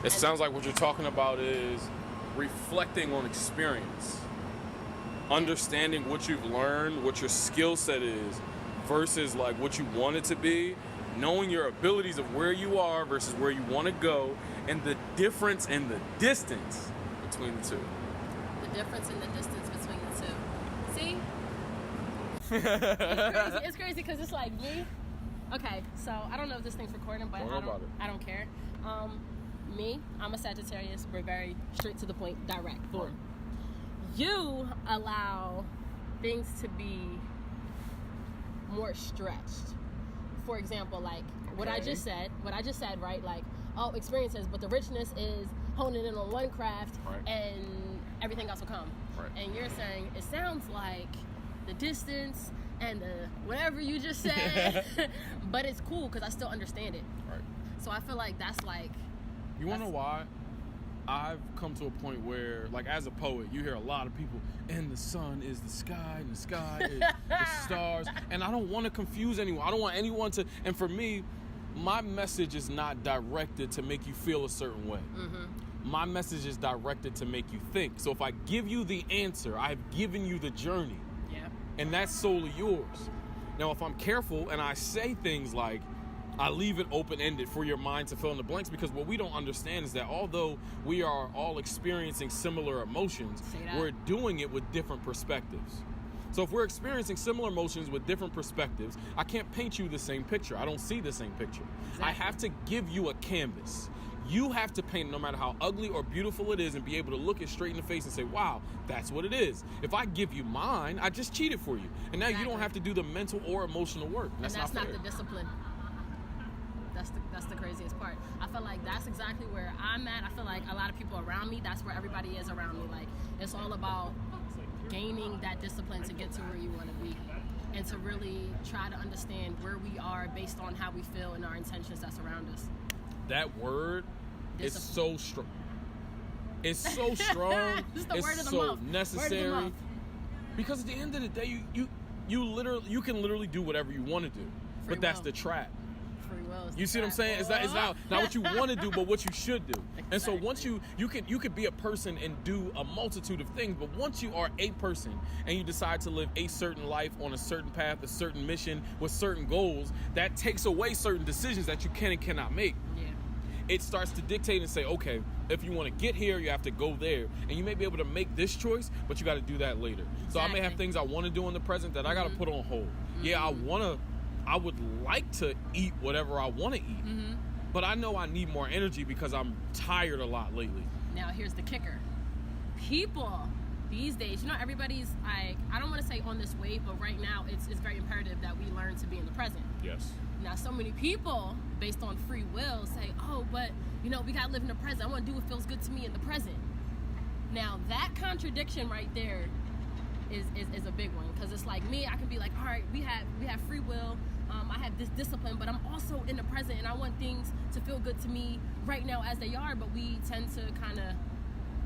It sounds like what you're talking about is reflecting on experience, understanding what you've learned, what your skill set is, versus like what you want it to be, knowing your abilities of where you are versus where you want to go, and the difference in the distance between the two. The difference in the distance between the two. See? It's crazy because it's like me. Okay, so I don't know if this thing's recording, but I don't care. Me, I'm a Sagittarius. We're very straight to the point, direct. Boom. You allow things to be more stretched. For example, like what I just said, right? Like, experiences, but the richness is honing in on one craft, right, and everything else will come. Right. And you're saying it sounds like the distance and the whatever you just said, but it's cool because I still understand it. Right. So I feel like that's like. You want to know why? I've come to a point where, like, as a poet, you hear a lot of people, and the sun is the sky, and the sky is the stars. And I don't want to confuse anyone. I don't want anyone to. And for me, my message is not directed to make you feel a certain way. Mm-hmm. My message is directed to make you think. So if I give you the answer, I've given you the journey. Yeah. And that's solely yours. Now, if I'm careful and I say things like, I leave it open-ended for your mind to fill in the blanks, because what we don't understand is that although we are all experiencing similar emotions, we're doing it with different perspectives. So if we're experiencing similar emotions with different perspectives, I can't paint you the same picture. I don't see the same picture. Exactly. I have to give you a canvas. You have to paint no matter how ugly or beautiful it is and be able to look it straight in the face and say, wow, that's what it is. If I give you mine, I just cheated for you. And now you don't have to do the mental or emotional work. That's not the discipline. That's the craziest part. I feel like that's exactly where I'm at. I feel like a lot of people around me, that's where everybody is around me. Like, it's all about gaining that discipline to get to where you want to be and to really try to understand where we are based on how we feel and our intentions that surround us. That word is so strong. It's so strong. It's the word of the so month. Necessary. Word of the month. Because at the end of the day, you can literally do whatever you want to do. But that's the trap. You see what I'm saying? It's not what you want to do, but what you should do. Exactly. And so once you could be a person and do a multitude of things, but once you are a person and you decide to live a certain life on a certain path, a certain mission with certain goals, that takes away certain decisions that you can and cannot make. Yeah. It starts to dictate and say, okay, if you want to get here, you have to go there. And you may be able to make this choice, but you got to do that later. Exactly. So I may have things I want to do in the present that I got to put on hold. Mm-hmm. Yeah, I would like to eat whatever I want to eat, but I know I need more energy because I'm tired a lot lately. Now, here's the kicker. People these days, everybody's like, I don't want to say on this wave, but right now it's very imperative that we learn to be in the present. Yes. Now, so many people, based on free will, say, oh, but, we got to live in the present. I want to do what feels good to me in the present. Now, that contradiction right there is a big one, because it's like me, I can be like, all right, we have free will, I have this discipline, but I'm also in the present and I want things to feel good to me right now as they are, but we tend to kind of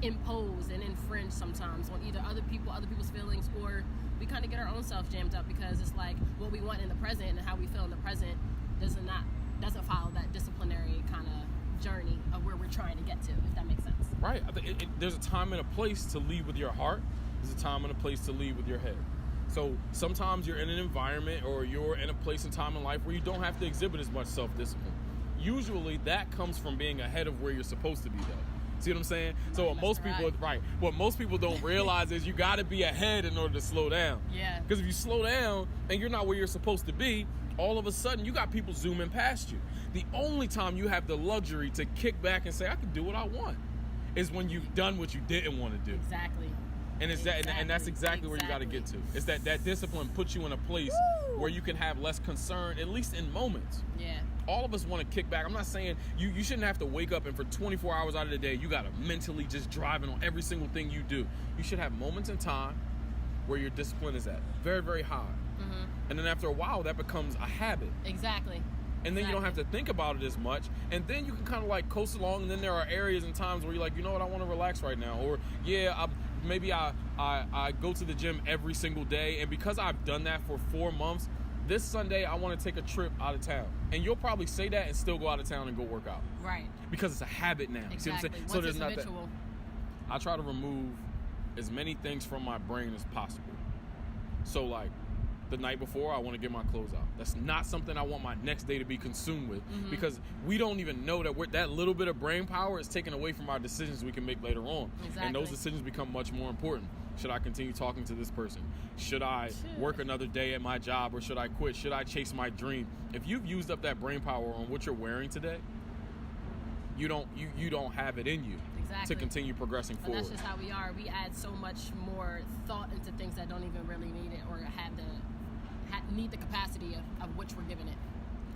impose and infringe sometimes on either other people's feelings, or we kind of get our own self jammed up because it's like what we want in the present and how we feel in the present doesn't follow that disciplinary kind of journey of where we're trying to get to, if that makes sense. Right. I think there's a time and a place to lead with your heart. There's a time and a place to lead with your head. So sometimes you're in an environment or you're in a place and time in life where you don't have to exhibit as much self-discipline. Usually that comes from being ahead of where you're supposed to be, though. See what I'm saying? So what most people don't realize is you got to be ahead in order to slow down. Yeah. Because if you slow down and you're not where you're supposed to be, all of a sudden you got people zooming past you. The only time you have the luxury to kick back and say, I can do what I want, is when you've done what you didn't want to do. Exactly. And it's and that's exactly where you got to get to. It's that discipline puts you in a place where you can have less concern, at least in moments. Yeah. All of us want to kick back. I'm not saying you shouldn't have to wake up and for 24 hours out of the day, you got to mentally just driving on every single thing you do. You should have moments in time where your discipline is at very, very high. Mm-hmm. And then after a while, that becomes a habit. Exactly. And then you don't have to think about it as much. And then you can kind of like coast along. And then there are areas and times where you're like, you know what, I want to relax right now. Or maybe I go to the gym every single day. And because I've done that for 4 months, this Sunday I want to take a trip out of town. And you'll probably say that and still go out of town and go work out. Right. Because it's a habit now. Exactly. See what I'm saying? Once So there's it's not habitual. that. I try to remove as many things from my brain as possible. So like the night before, I want to get my clothes out. That's not something I want my next day to be consumed with, because we don't even know that that little bit of brain power is taken away from our decisions we can make later on. Exactly. And those decisions become much more important. Should I continue talking to this person? Should I work another day at my job, or should I quit? Should I chase my dream? If you've used up that brain power on what you're wearing today, you don't have it in you to continue progressing forward. And that's just how we are. We add so much more thought into things that don't even really need it, or need the capacity of which we're giving it.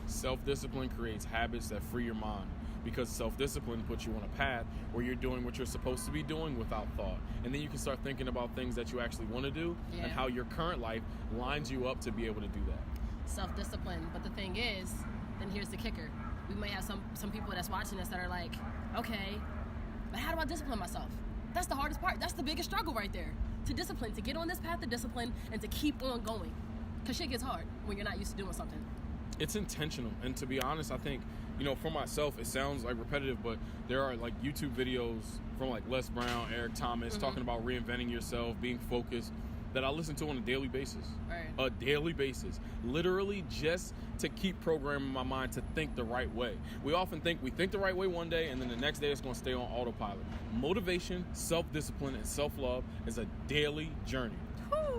Self-discipline creates habits that free your mind, because self-discipline puts you on a path where you're doing what you're supposed to be doing without thought. And then you can start thinking about things that you actually want to do and how your current life lines you up to be able to do that. Self-discipline. But the thing is, then here's the kicker. We may have some people that's watching this that are like, okay, but how do I discipline myself? That's the hardest part. That's the biggest struggle right there. To discipline, to get on this path of discipline and to keep on going. Because shit gets hard when you're not used to doing something. It's intentional. And to be honest, I think, for myself, it sounds like repetitive, but there are like YouTube videos from like Les Brown, Eric Thomas, talking about reinventing yourself, being focused, that I listen to on a daily basis. Right. A daily basis. Literally just to keep programming my mind to think the right way. We often think we think the right way one day, and then the next day it's going to stay on autopilot. Motivation, self-discipline, and self-love is a daily journey.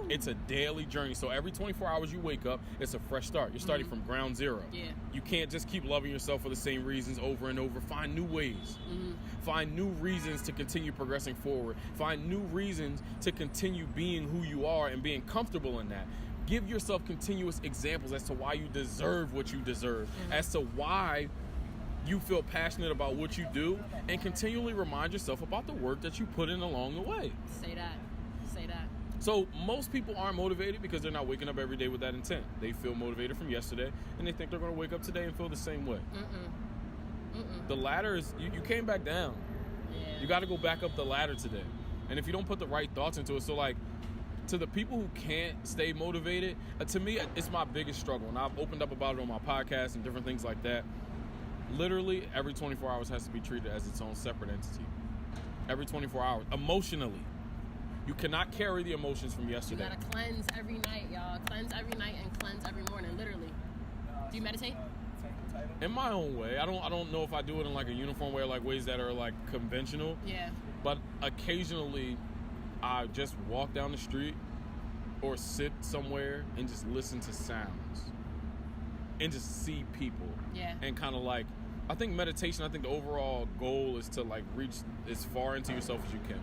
It's a daily journey. So every 24 hours you wake up, it's a fresh start. You're starting from ground zero. Yeah. You can't just keep loving yourself for the same reasons over and over. Find new ways. Find new reasons to continue progressing forward. Find new reasons to continue being who you are and being comfortable in that. Give yourself continuous examples as to why you deserve what you deserve, as to why you feel passionate about what you do, and continually remind yourself about the work that you put in along the way. Say that. So most people aren't motivated because they're not waking up every day with that intent. They feel motivated from yesterday, and they think they're going to wake up today and feel the same way. The ladder is, you came back down. Yeah. You got to go back up the ladder today. And if you don't put the right thoughts into it, so like, to the people who can't stay motivated, to me, it's my biggest struggle. And I've opened up about it on my podcast and different things like that. Literally, every 24 hours has to be treated as its own separate entity. Every 24 hours, emotionally. You cannot carry the emotions from yesterday. You gotta cleanse every night, y'all. Cleanse every night and cleanse every morning, literally. Do you meditate? In my own way. I don't know if I do it in like a uniform way, or like ways that are like conventional. Yeah. But occasionally, I just walk down the street or sit somewhere and just listen to sounds and just see people. Yeah. And kind of like, I think meditation, I think the overall goal is to like reach as far into yourself as you can.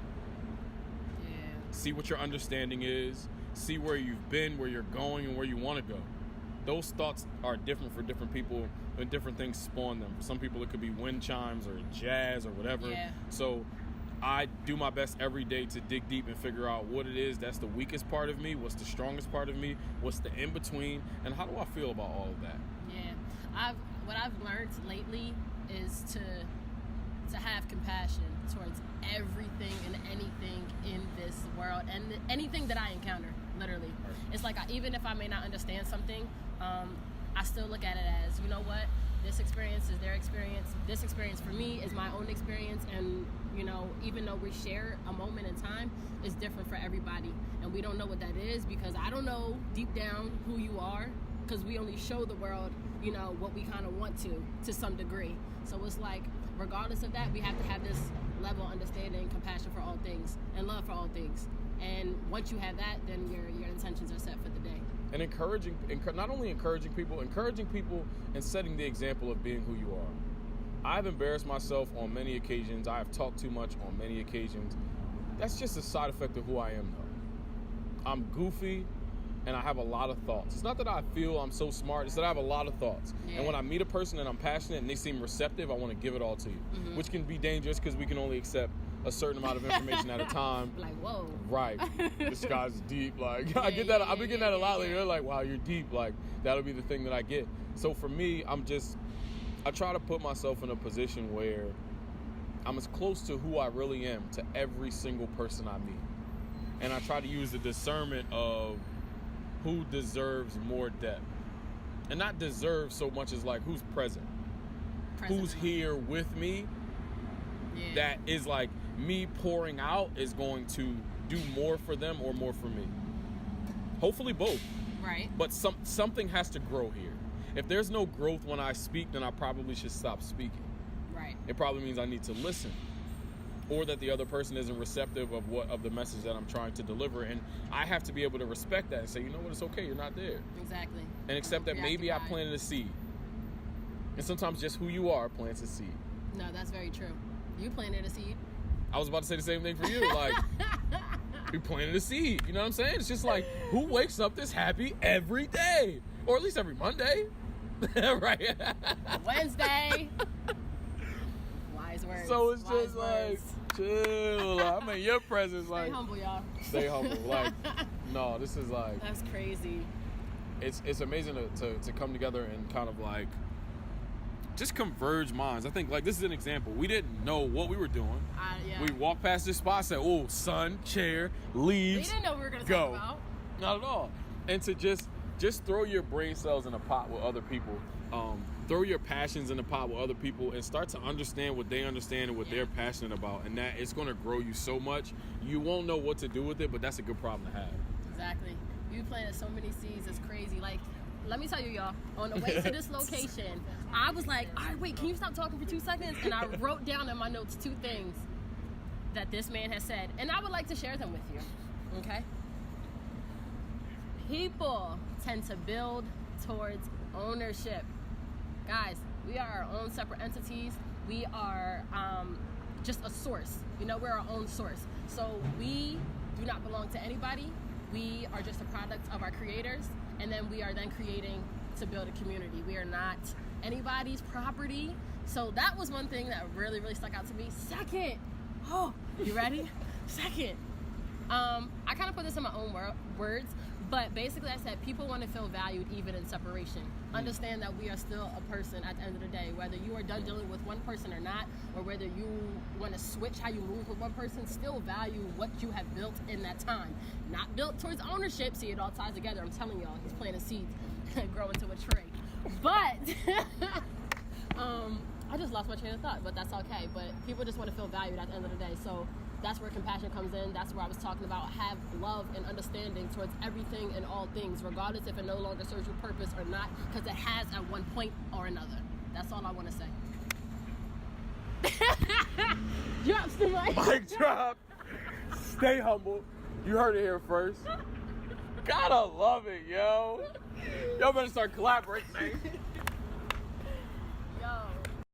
See what your understanding is, see where you've been, where you're going, and where you want to go. Those thoughts are different for different people, and different things spawn them. For some people, it could be wind chimes or jazz or whatever. Yeah. So I do my best every day to dig deep and figure out what it is that's the weakest part of me, what's the strongest part of me, what's the in-between, and how do I feel about all of that? Yeah. What I've learned lately is to have compassion towards everything and anything in this world, and anything that I encounter, literally. It's like, even if I may not understand something, I still look at it as, you know what, this experience is their experience, this experience for me is my own experience, and even though we share a moment in time, it's different for everybody, and we don't know what that is, because I don't know deep down who you are, because we only show the world what we kind of want to some degree. So it's like, regardless of that, we have to have this level of understanding, compassion for all things, and love for all things. And once you have that, then your intentions are set for the day. And not only encouraging people and setting the example of being who you are. I've embarrassed myself on many occasions. I have talked too much on many occasions. That's just a side effect of who I am, though. I'm goofy, and I have a lot of thoughts. It's not that I feel I'm so smart, it's that I have a lot of thoughts. Yeah. And when I meet a person and I'm passionate and they seem receptive, I want to give it all to you, which can be dangerous because we can only accept a certain amount of information at a time. Like, whoa. Right. This guy's deep. Like, I get that. I've been getting that a lot lately. They're like, wow, you're deep. Like, that'll be the thing that I get. So for me, I try to put myself in a position where I'm as close to who I really am to every single person I meet. And I try to use the discernment of who deserves more depth. And not deserve so much as like who's present. Who's here with me. Yeah. That is like me pouring out is going to do more for them or more for me. Hopefully both. Right. But something has to grow here. If there's no growth when I speak, then I probably should stop speaking. Right. It probably means I need to listen. Or that the other person isn't receptive of the message that I'm trying to deliver. And I have to be able to respect that and say, you know what, it's okay, you're not there. Exactly. And accept that maybe I planted a seed. And sometimes just who you are plants a seed. No, that's very true. You planted a seed. I was about to say the same thing for you. Like, you planted a seed. You know what I'm saying? It's just like, who wakes up this happy every day? Or at least every Monday. Right? Wednesday. Wise words. So it's Wise just words. like, chill. I'm in your presence. Like, stay humble, y'all. Stay humble. Like, no, this is like. That's crazy. It's amazing to come together and kind of like just converge minds. I think like this is an example. We didn't know what we were doing. Yeah. We walked past this spot, said, "Oh, sun, chair, leaves." We didn't know we were gonna go. talk about. Not at all. And to just throw your brain cells in a pot with other people. Throw your passions in the pot with other people and start to understand what they understand and what they're passionate about. And that it's going to grow you so much. You won't know what to do with it, but that's a good problem to have. Exactly. You planted so many seeds. It's crazy. Like, let me tell you, y'all, on the way to this location, I was like, all right, wait, can you stop talking for 2 seconds? And I wrote down in my notes 2 things that this man has said. And I would like to share them with you. Okay? People tend to build towards ownership. Guys, we are our own separate entities. We are just a source. You know, we're our own source. So we do not belong to anybody. We are just a product of our creators. And then we are then creating to build a community. We are not anybody's property. So that was one thing that really, really stuck out to me. Second, oh, you ready? Second, I kind of put this in my own words. But basically, I said people want to feel valued even in separation. Understand that we are still a person at the end of the day. Whether you are done dealing with one person or not, or whether you want to switch how you move with one person, still value what you have built in that time. Not built towards ownership. See, it all ties together. I'm telling y'all, he's planting seeds grow into a tree. But I just lost my train of thought, but that's okay. But people just want to feel valued at the end of the day. So that's where compassion comes in. That's where I was talking about have love and understanding towards everything and all things, regardless if it no longer serves your purpose or not, because it has at one point or another. That's all I want to say. Drops the mic. Mic drop. Stay humble. You heard it here first. Gotta love it, yo. Y'all better start collaborating.